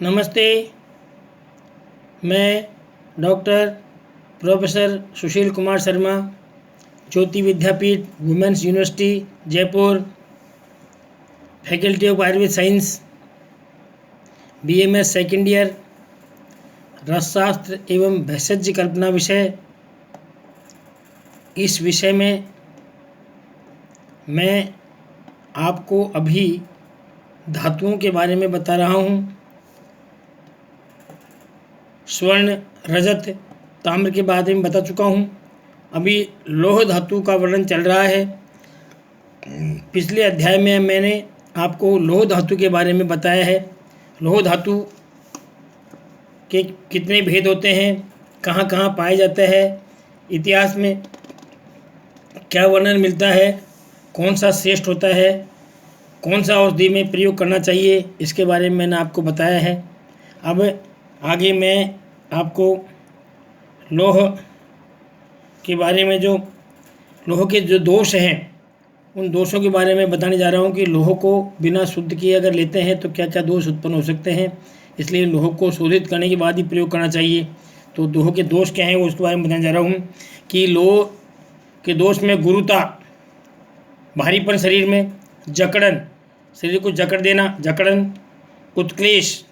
नमस्ते। मैं doctor professor Sushil Kumar Sharma, Jyoti Vidyapeeth women's university Jaipur, faculty of Ayurveda science, BMS second year, रसशास्त्र एवं भेषज कल्पना विषय। इस विषय में मैं आपको अभी धातुओं के बारे में बता रहा हूँ। स्वर्ण, रजत, ताम्र के बारे में बता चुका हूँ। अभी लौह धातु का वर्णन चल रहा है। पिछले अध्याय में मैंने आपको लौह धातु के बारे में बताया है। लौह धातु के कितने भेद होते हैं, कहाँ कहाँ पाए जाते हैं, इतिहास में क्या वर्णन मिलता है, कौन सा श्रेष्ठ होता है, कौन सा औषधि में प्रयोग करना चाहिए, इसके बारे में मैंने आपको बताया है। अब आगे मैं आपको लौह के बारे में लौह के जो दोष हैं उन दोषों के बारे में बताने जा रहा हूँ कि लौह को बिना शुद्ध किए अगर लेते हैं तो क्या क्या दोष उत्पन्न हो सकते हैं। इसलिए लौह को शोधित करने के बाद ही प्रयोग करना चाहिए। तो लौह के दोष क्या हैं वो उसके बारे में बताने जा रहा हूँ कि लौह के दोष में गुरुता, भारीपन शरीर में, जकड़न, शरीर को जकड़ देना, जकड़न, उत्क्लेश,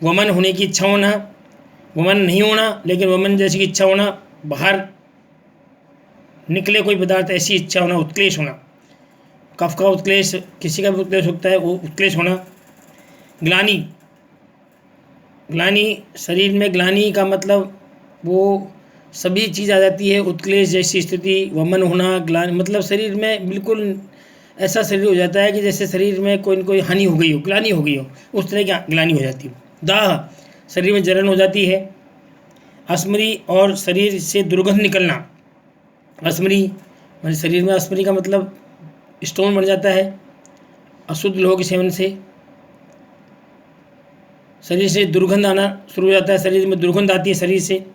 वमन होने की इच्छा होना, वमन नहीं होना लेकिन वमन जैसी की इच्छा होना, बाहर निकले कोई पदार्थ ऐसी इच्छा होना, उत्क्लेश होना, कफ का उत्क्लेश, किसी का भी उत्क्लेश होता है वो उत्क्लेश होना। ग्लानि, शरीर में ग्लानि का मतलब वो सभी चीज़ आ जाती है। उत्क्लेश जैसी स्थिति, वमन होना, ग्लानि मतलब शरीर में बिल्कुल ऐसा शरीर हो जाता है कि जैसे शरीर में कोई न कोई हानि हो गई हो, ग्लानि हो गई हो, उस तरह की ग्लानि हो जाती है। दाह, शरीर में जलन हो जाती है। अस्मरी और शरीर से दुर्गंध निकलना। अस्मरी मतलब शरीर में, अस्मरी का मतलब स्टोन बन जाता है अशुद्ध लौह के सेवन से। शरीर से दुर्गंध आना शुरू हो जाता है, शरीर में दुर्गंध आती है शरीर से।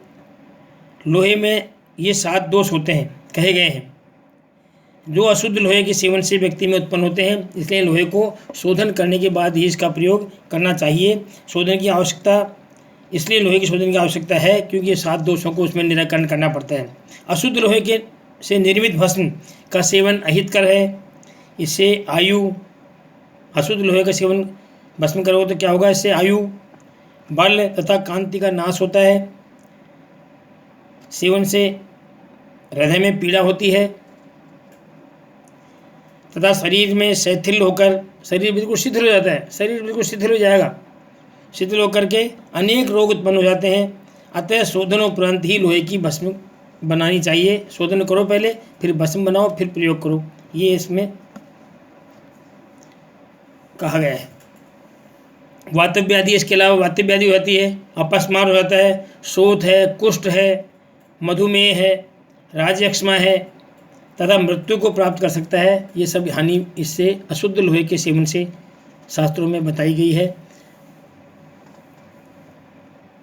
लोहे में ये 7 दोष होते हैं, कहे गए हैं, जो अशुद्ध लोहे के सेवन से व्यक्ति में उत्पन्न होते हैं। इसलिए लोहे को शोधन करने के बाद ही इसका प्रयोग करना चाहिए। शोधन की आवश्यकता, इसलिए लोहे की शोधन की आवश्यकता है क्योंकि ये 7 दोषों को उसमें निराकरण करना पड़ता है। अशुद्ध लोहे के से निर्मित भस्म का सेवन अहितकर है। इससे आयु, अशुद्ध लोहे का सेवन भस्म करोगे तो क्या होगा, इससे आयु, बल तथा कांति का नाश होता है। सेवन से हृदय में पीड़ा होती है तथा शरीर में शिथिल होकर शरीर बिल्कुल शिथिल हो जाता है। शरीर बिल्कुल शिथिल हो जाएगा, शिथिल होकर के अनेक रोग उत्पन्न हो जाते हैं। अतः शोधन उपरांत ही लोहे की भस्म बनानी चाहिए। शोधन करो पहले, फिर भस्म बनाओ, फिर प्रयोग करो, ये इसमें कहा गया है। वातव्य व्याधि, इसके अलावा वातव्य व्याधि हो जाती है, अपस्मार हो जाता है, शोथ है, कुष्ठ है, मधुमेह है, राजयक्ष्मा है तथा मृत्यु को प्राप्त कर सकता है। ये सब हानि इससे अशुद्ध लोहे के सेवन से शास्त्रों में बताई गई है।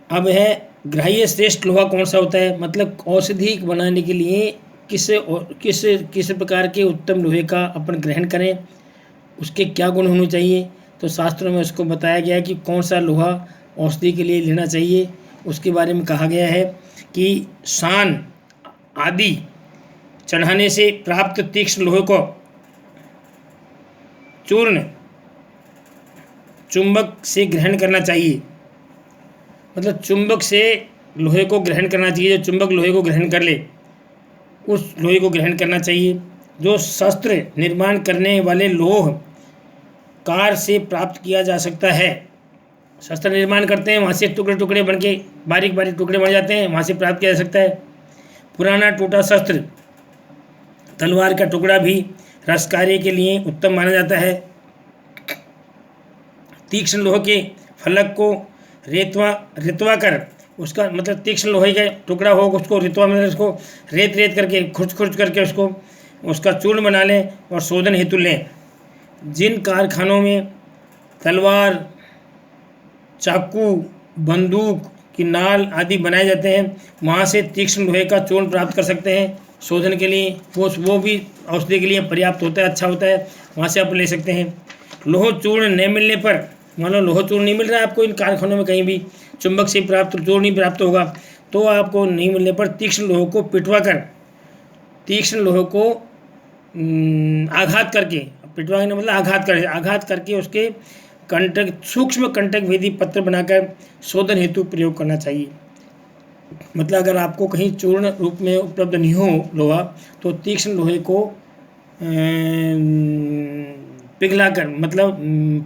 अब है ग्राह्य श्रेष्ठ लोहा कौन सा होता है, मतलब औषधि बनाने के लिए किस प्रकार के उत्तम लोहे का अपन ग्रहण करें, उसके क्या गुण होने चाहिए। तो शास्त्रों में उसको बताया गया है कि कौन सा लोहा औषधि के लिए लेना चाहिए। उसके बारे में कहा गया है कि शान आदि चढ़ाने से प्राप्त तीक्ष्ण लोहे को चूर्ण चुंबक से ग्रहण करना चाहिए। मतलब चुंबक से लोहे को ग्रहण करना चाहिए। जो चुंबक लोहे को ग्रहण कर ले उस लोहे को ग्रहण करना चाहिए। जो शस्त्र निर्माण करने वाले लोह कार से प्राप्त किया जा सकता है। शस्त्र निर्माण करते हैं, वहाँ से टुकड़े टुकड़े बन के बारीक बारीक टुकड़े बन जाते हैं, वहाँ से प्राप्त किया जा सकता है। पुराना टूटा शस्त्र, तलवार का टुकड़ा भी रस कार्य के लिए उत्तम माना जाता है। तीक्ष्ण लोहे के फलक को रेतवा कर, उसका मतलब तीक्ष्ण लोहे का टुकड़ा हो, उसको रेतवा मतलब उसको रेत करके खुर्च करके उसका चूर्ण बना लें और शोधन हेतु लें। जिन कारखानों में तलवार, चाकू, बंदूक की नाल आदि बनाए जाते हैं, वहाँ से तीक्ष्ण लोहे का चूर्ण प्राप्त कर सकते हैं। शोधन के लिए वो भी औषधि के लिए पर्याप्त होता है, अच्छा होता है, वहाँ से आप ले सकते हैं। लोह चूर्ण न मिलने पर मान लो लोह चूर्ण नहीं मिल रहा है आपको इन कारखानों में, कहीं भी चुंबक से प्राप्त चूर्ण नहीं प्राप्त होगा, तो आपको नहीं मिलने पर तीक्ष्ण लोह को पिटवा कर, तीक्ष्ण लोह को आघात करके, पिटवा का मतलब आघात करके उसके कंटक सूक्ष्म कंटक भेदी पत्र बनाकर शोधन हेतु प्रयोग करना चाहिए। मतलब अगर आपको कहीं चूर्ण रूप में उपलब्ध नहीं हो लोहा, तो तीक्ष्ण लोहे को पिघला कर, मतलब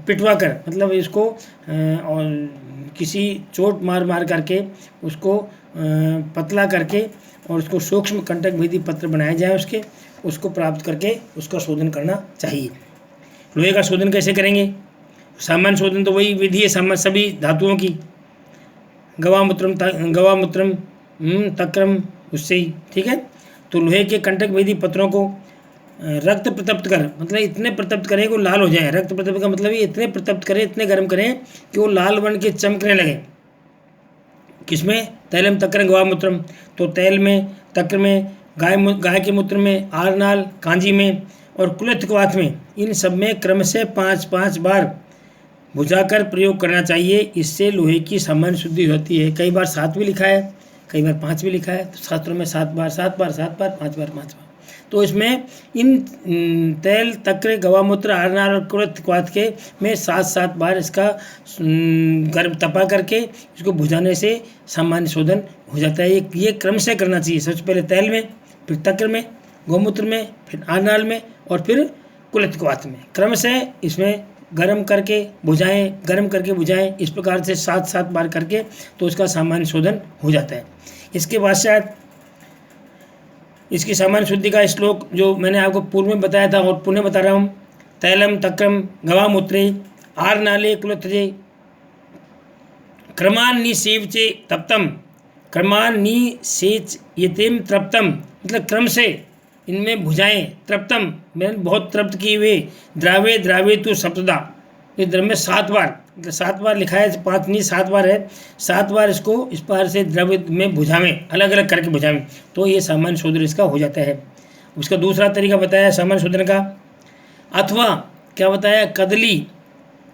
पिटवा कर, मतलब इसको और किसी चोट मार करके उसको पतला करके और उसको सूक्ष्म कंटक भेदी पत्र बनाए जाए उसको प्राप्त करके उसका शोधन करना चाहिए। लोहे का शोधन कैसे करेंगे? सामान्य शोधन तो वही विधि है सभी धातुओं की, गवामूत्रम तक्रम, उससे ही, ठीक है। तो लोहे के कंटक भेदी पत्रों को रक्त प्रतप्त कर, मतलब इतने प्रतप्त करें कि वो लाल हो जाए। रक्त प्रतप्त का मतलब ये इतने प्रतप्त करें, इतने गर्म करें कि वो लाल बन के चमकने लगे। किसमें? तैलम तक्रम गवामूत्रम। तो तैल में, तक्र में, गाय के मूत्र में, आरनाल, कांजी में और कुलित क्वाथ में, इन सब में क्रम से 5-5 बार भुजाकर प्रयोग करना चाहिए। इससे लोहे की सामान्य शुद्धि होती है। कई बार 7 भी लिखा है, कई बार 5 भी लिखा है, तो शास्त्रों में 7 बार 5 बार 5 बार। तो इसमें इन तैल, तक्र, गवामूत्र, आरनाल और कुलित क्वाथ के में 7-7 बार इसका गर्म तपा करके इसको भुजाने से सामान्य शोधन हो जाता है। ये क्रम से करना चाहिए। सबसे पहले तैल में, फिर तक्र में, गौमूत्र में, फिर आरनाल में और फिर कुलित क्वाथ में, क्रम से इसमें गर्म करके बुझाएं। इस प्रकार से 7-7 बार करके तो उसका सामान्य शोधन हो जाता है। इसके पश्चात इसकी सामान्य शुद्धि का श्लोक जो मैंने आपको पूर्व में बताया था और पुनः बता रहा हूँ। तैलम तक्रम गवामूत्रे आरनाले कुलत्जे क्रमान्निसेवचे तप्तम, क्रमान्निसेचयतेम तृप्तम, मतलब क्रम से इनमें भुजाएं। तृप्तम मैंने बहुत तृप्त किए हुए। द्रावे तो सप्तदा, इस द्रव्य में 7 बार, 7 बार लिखा है, 5 नहीं 7 बार है। 7 बार इसको इस प्रकार से द्रव्य में बुझावें, अलग अलग करके बुझावें, तो ये सामान्य शोधन इसका हो जाता है। उसका दूसरा तरीका बताया सामान्य शोधन का। अथवा क्या बताया? कदली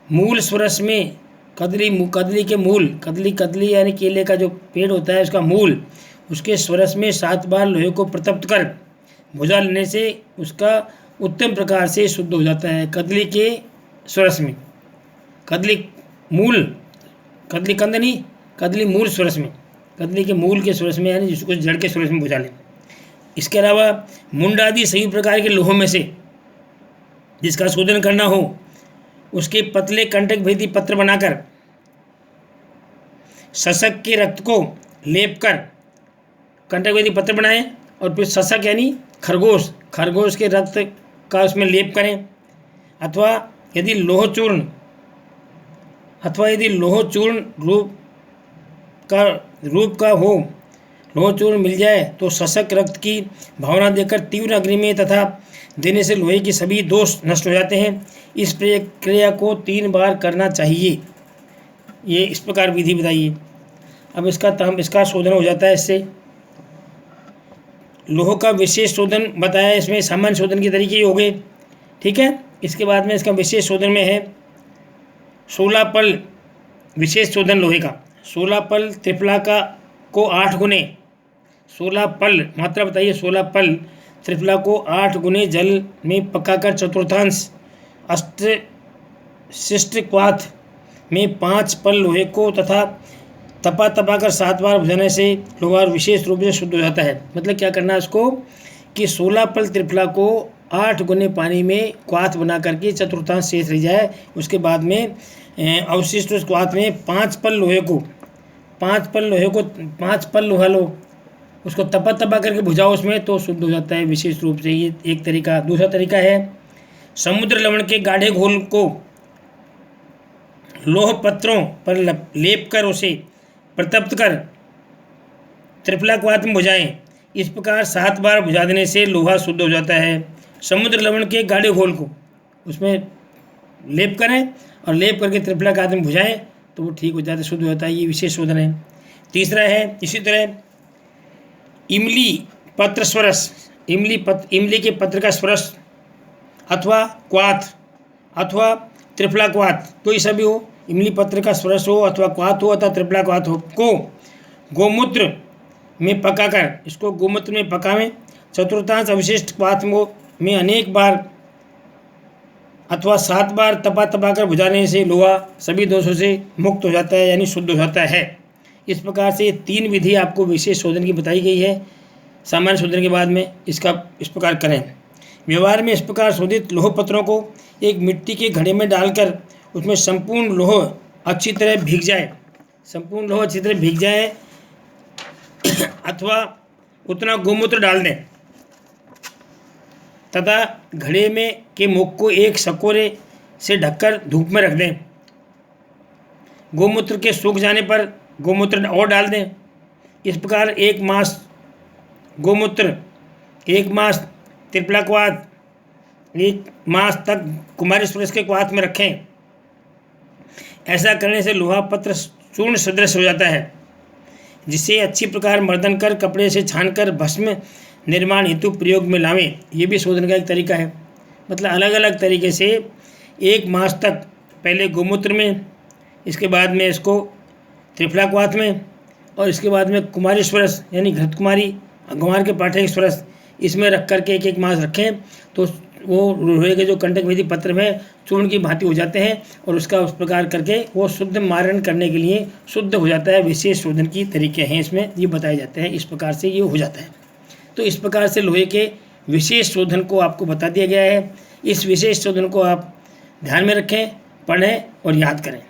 मूल स्वरस में, कदली के मूल, कदली यानी केले का जो पेड़ होता है उसका मूल, उसके स्वरस में 7 बार लोहे को प्रतप्त कर भुजा लेने से उसका उत्तम प्रकार से शुद्ध हो जाता है। कदली के स्वरस में, कदली कंद नहीं, कदली मूल स्वरस में, कदली के मूल के स्वरस में, यानी जिसको जड़ के स्वरस में बुझा लें। इसके अलावा मुंड आदि सभी प्रकार के लोहों में से जिसका शोधन करना हो, उसके पतले कंटक भेदी पत्र बनाकर शशक के रक्त को लेप कर कंटक भेदी पत्र बनाएं और फिर शशक यानी खरगोश के रक्त का उसमें लेप करें। अथवा यदि लोह चूर्ण रूप का हो, लोह चूर्ण मिल जाए तो शशक रक्त की भावना देकर तीव्र अग्नि में तथा देने से लोहे की सभी दोष नष्ट हो जाते हैं। इस प्रक्रिया को 3 बार करना चाहिए। ये इस प्रकार विधि बताइए। अब इसका शोधन हो जाता है। इससे लोह का विशेष शोधन बताया, इसमें सामान्य शोधन के तरीके हो गए, ठीक है। इसके बाद में इसका विशेष शोधन में है 16 पल विशेष शोधन लोहे का। 16 पल त्रिफला को 8 गुने, 16 पल मात्रा बताइए, 16 पल त्रिफला को 8 गुने जल में पकाकर चतुर्थांश शिष्ट क्वाथ में 5 पल लोहे को तथा तपा कर 7 बार भुजाने से लोहा विशेष रूप से शुद्ध हो जाता है। मतलब क्या करना है इसको कि 16 पल त्रिफला को 8 गुने पानी में क्वाथ बना करके चतुर्थांश शेष रह जाए। उसके बाद में अवशिष्ट उस क्वाथ में 5 पल लोहा लो, उसको तपा करके भुजाओ उसमें, तो शुद्ध हो जाता है विशेष रूप से। ये एक तरीका। दूसरा तरीका है समुद्र लवण के गाढ़े घोल को लोह पत्रों पर लेप कर उसे प्रतप्त कर त्रिफला क्वाथ में भुजाएं। इस प्रकार 7 बार भुजा देने से लोहा शुद्ध हो जाता है। समुद्र लवण के गाढ़े घोल को उसमें लेप करें और लेप करके त्रिफला क्वाथ में भुजाएं तो वो ठीक हो जाता है, शुद्ध हो जाता है। ये विशेष शोधन है। तीसरा है इसी तरह इमली पत्र स्वरस, इमली के पत्र का स्वरस अथवा क्वाथ अथवा त्रिफला क्वाथ, कोई सा भी हो, इमली पत्र का स्पर्श हो अथवा क्वाथ हो अथवा त्रिफला क्वाथ हो को गोमूत्र में पकाकर, इसको गोमूत्र में पकावें। चतुर्थांश अवशिष्ट क्वाथ में अनेक बार अथवा 7 बार तपा कर बुझाने से लोहा सभी दोषों से मुक्त हो जाता है, यानी शुद्ध हो जाता है। इस प्रकार से 3 विधि आपको विशेष शोधन की बताई गई है। सामान्य शोधन के बाद में इसका इस प्रकार करें। व्यवहार में इस प्रकार शोधित लोह पत्रों को एक मिट्टी के घड़े में डालकर उसमें संपूर्ण लोह अच्छी तरह भीग जाए, अथवा उतना गोमूत्र डाल दें तथा घड़े में के मुख को एक सकोरे से ढककर धूप में रख दें। गोमूत्र के सूख जाने पर गोमूत्र और डाल दें। इस प्रकार 1 मास गोमूत्र, 1 मास त्रिफला क्वाथ, 1 मास तक कुमारी सुरेश के क्वाथ में रखें। ऐसा करने से लोहा पत्र चूर्ण सदृश हो जाता है, जिसे अच्छी प्रकार मर्दन कर कपड़े से छानकर भस्म निर्माण हेतु प्रयोग में लावें। ये भी शोधन का एक तरीका है। मतलब अलग अलग तरीके से 1 मास तक पहले गोमूत्र में, इसके बाद में इसको त्रिफला क्वाथ में, और इसके बाद में कुमारी स्वरस यानी घृत कुमारी गंवार के पाठे की स्वरस, इसमें रख करके 1 मास रखें तो वो लोहे के जो कंटक विधि पत्र में चूर्ण की भांति हो जाते हैं, और उसका उस प्रकार करके वो शुद्ध मारण करने के लिए शुद्ध हो जाता है। विशेष शोधन की तरीके हैं इसमें ये बताए जाते हैं। इस प्रकार से ये हो जाता है। तो इस प्रकार से लोहे के विशेष शोधन को आपको बता दिया गया है। इस विशेष शोधन को आप ध्यान में रखें, पढ़ें और याद करें।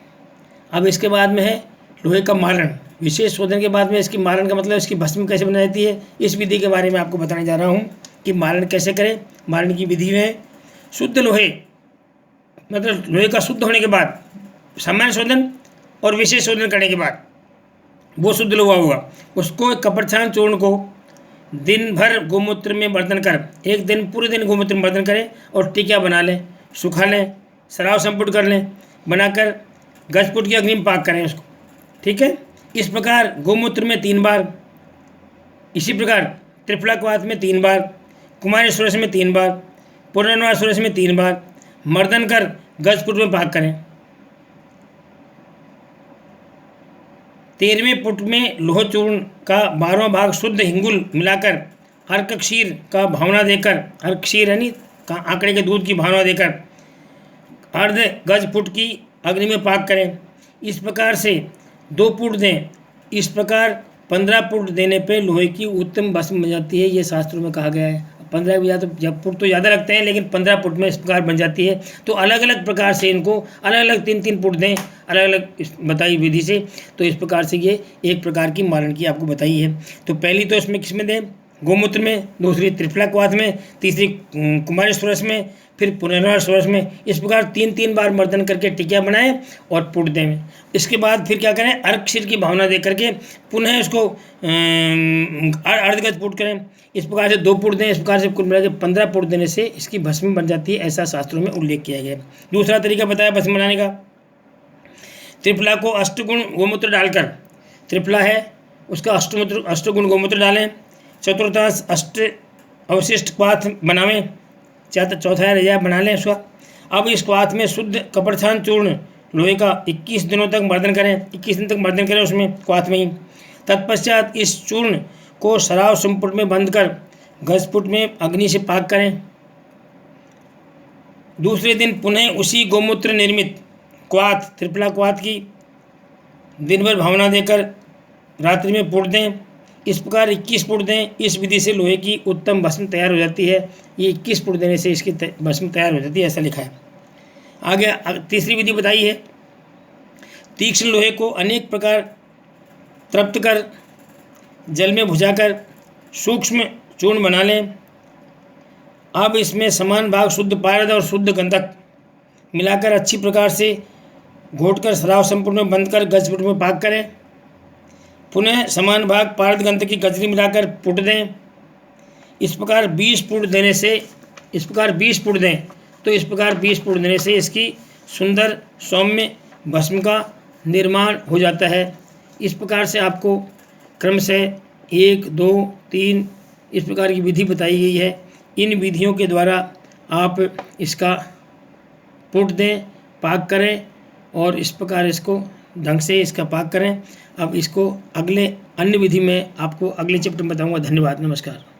अब इसके बाद में है लोहे का मारण। विशेष शोधन के बाद में इसकी मारण का मतलब इसकी भस्म कैसे बनाई जाती है, इस विधि के बारे में आपको बताने जा रहा हूँ कि मारण कैसे करें। मारण की विधि में शुद्ध लोहे, मतलब लोहे का शुद्ध होने के बाद सामान्य शोधन और विशेष शोधन करने के बाद वो शुद्ध लोहा हुआ, उसको कपड़छान चूर्ण को दिन भर गोमूत्र में मर्दन कर, एक दिन पूरे दिन गोमूत्र में मर्दन करें और टिकिया बना लें, सुखा लें, सराव संपुट कर लें, बनाकर गजपुट की अग्नि में पाक करें उसको। ठीक है। इस प्रकार गोमूत्र में 3 बार, इसी प्रकार त्रिफला क्वाथ में 3 बार, कुमारी सुरस में 3 बार, पुनर्वार सुरस में 3 बार मर्दन कर गजपुट में पाक करें। 13वें पुट में लोह चूर्ण का 12वां भाग शुद्ध हिंगुल मिलाकर अर्क क्षीर का भावना देकर, अर्क क्षीर यानी आंकड़े के दूध की भावना देकर अर्ध गज फुट की अग्नि में पाक करें। इस प्रकार से 2 पुट दें। इस प्रकार 15 पुट देने पे लोहे की उत्तम भस्म बन जाती है। ये शास्त्रों में कहा गया है। 15 या तो जब पुट तो ज़्यादा लगते हैं, लेकिन 15 पुट में इस प्रकार बन जाती है। तो अलग अलग प्रकार से इनको अलग अलग 3-3 पुट दें, अलग अलग बताई विधि से। तो इस प्रकार से ये एक प्रकार की मारण की आपको बताई है। तो पहली तो इसमें किस में दें, गोमूत्र में, दूसरी त्रिफला क्वाथ में, तीसरी कुमारी सुरस में, फिर पुनर्वार सुरस में। इस प्रकार 3-3 बार मर्दन करके टिकिया बनाएं और पुट दें। इसके बाद फिर क्या करें, अर्क क्षीर की भावना दे करके पुनः इसको अर्धगज पुट करें। इस प्रकार से 2 पुट दें। इस प्रकार से कुल मिला के 15 पुट देने से इसकी भस्म बन जाती है, ऐसा शास्त्रों में उल्लेख किया गया है। दूसरा तरीका बताया भस्म बनाने का, त्रिफला को अष्टगुण गोमूत्र डालकर, त्रिफला है उसका अष्टगुण गोमूत्र डालें, चतुर्थांश अष्ट अवशिष्ट क्वाथ बनावें, चौथा रजा बना लें उसका। अब इस क्वाथ में शुद्ध कपड़छान चूर्ण लोहे का 21 दिनों तक मर्दन करें, 21 दिन तक मर्दन करें उसमें क्वाथ में ही। तत्पश्चात इस चूर्ण को सराव संपुट में बंद कर घसपुट में अग्नि से पाक करें। दूसरे दिन पुनः उसी गोमूत्र निर्मित क्वाथ, त्रिफला क्वाथ की दिन भर भावना देकर रात्रि में पुट दें। इस प्रकार 21 पुट दें। इस विधि से लोहे की उत्तम भस्म तैयार हो जाती है। ये 21 पुट देने से इसकी भस्म तैयार हो जाती है, ऐसा लिखा है। आगे तीसरी विधि बताई है, तीक्ष्ण लोहे को अनेक प्रकार तृप्त कर जल में भुजाकर सूक्ष्म चूर्ण बना लें। अब इसमें समान भाग शुद्ध पारद और शुद्ध गंधक मिलाकर अच्छी प्रकार से घोटकर सराव संपूर्ण में बंद कर गजपुट में पाक करें। पुनः समान भाग पारद गंधक की गजरी मिलाकर पुट दें। इस प्रकार 20 पुट देने से, इस प्रकार 20 पुट दें तो इस प्रकार 20 पुट देने से इसकी सुंदर सौम्य भस्म का निर्माण हो जाता है। इस प्रकार से आपको क्रमशः 1, 2, 3 इस प्रकार की विधि बताई गई है। इन विधियों के द्वारा आप इसका पुट दें, पाक करें और इस प्रकार इसको ढंग से इसका पाक करें। अब इसको अगले अन्य विधि में आपको अगले चैप्टर में बताऊँगा। धन्यवाद, नमस्कार।